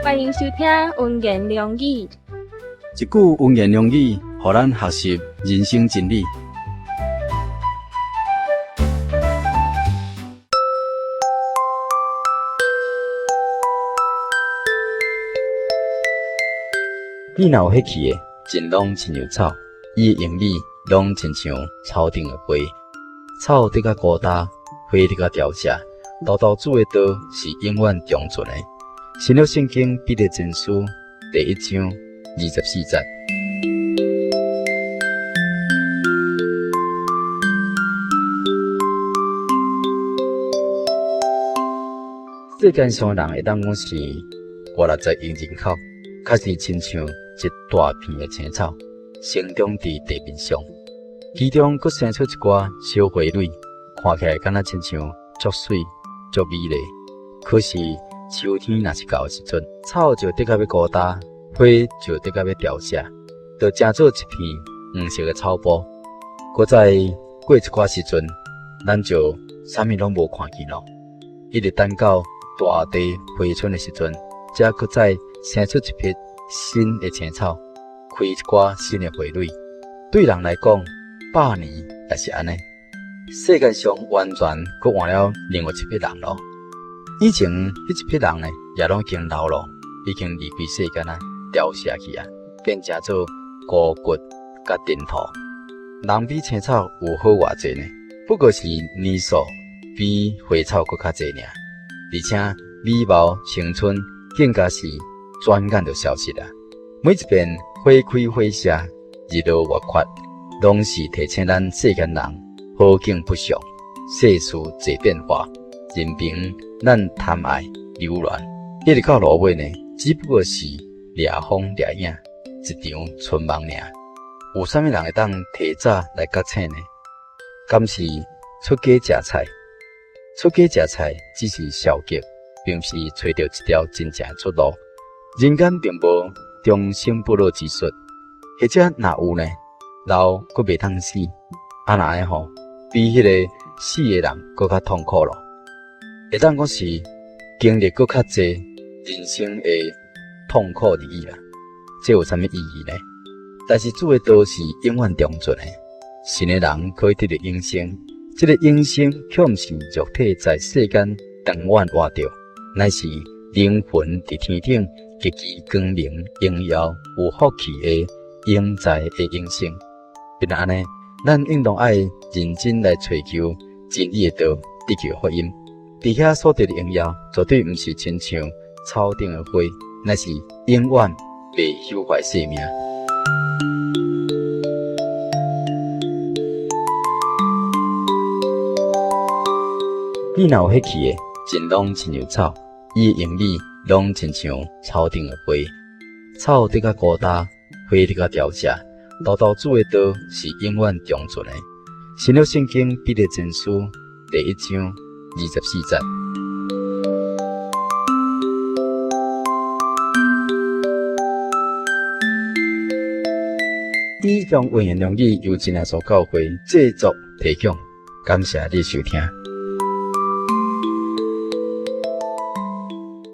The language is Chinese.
欢迎收听文言良语。一句文言良语，互咱学习人生真理。你若有迄气的，真拢亲像草，伊的用语拢亲像草顶的花。草得较高大，花得较凋谢，豆豆子的道是永远长存的。新约圣经彼得前书第1章24节。世界上的人会当讲是560亿人口，确实亲像一大片的青草，生长伫地面上，其中佫生出一寡小花蕊，看起来敢若亲像足水、足美丽。可是秋天若是到的时阵，草就得较要孤单，花就得较要凋谢，就成做一片黄色的草布。搁再过一寡时阵，咱就啥物拢无看见咯。一直等到大地回春的时阵，才搁再生出一匹新的青草，开一寡新的花蕊。对人来讲，100年也是安尼。世界上完全搁换了另外一批人咯。以前迄一批人呢，也拢已经老咯，已经离开世间啊，凋谢去啊，变成做枯骨甲尘土。人比青草有好偌济呢，不过是年数比花草搁较济尔，而且美貌青春更加是转眼就消失了。每一遍花开花谢，日落月缺，拢是提醒咱世间人好景不长，世事侪变化。人平咱贪爱流乱，一直到落尾呢，只不过是掠风掠影，一场春梦尔。有啥物人会当提早来觉醒呢？敢是出家食菜？出家食菜只是消极，并不是找到一条真正的出路。人间并无长生不老之术，或者若有呢，老佫袂当死，安那的吼，比迄个死的人佫较痛苦咯。会当讲是经历佫较济人生的痛苦而已啦，这有啥物意义呢？但是主的道是永远长存的，信的人可以得到永生。这个永生却毋是肉体在世间长远活着，乃是灵魂伫天顶极其光明、荣耀、有福气的永在的永生。变安尼，咱应当爱认真来追求真理的道，追求福音。伫遐所得的荣耀，绝对毋是亲像草顶的花，乃是永远袂朽坏生命。你若有迄气的，真拢亲像草，伊的用语拢亲像草顶的花。草得较孤单，花得较凋谢，豆豆子的道是永远长存的。新约圣经彼得前书第1章24节。以上文言良语由真耶稣教会制作提供，感谢你收听。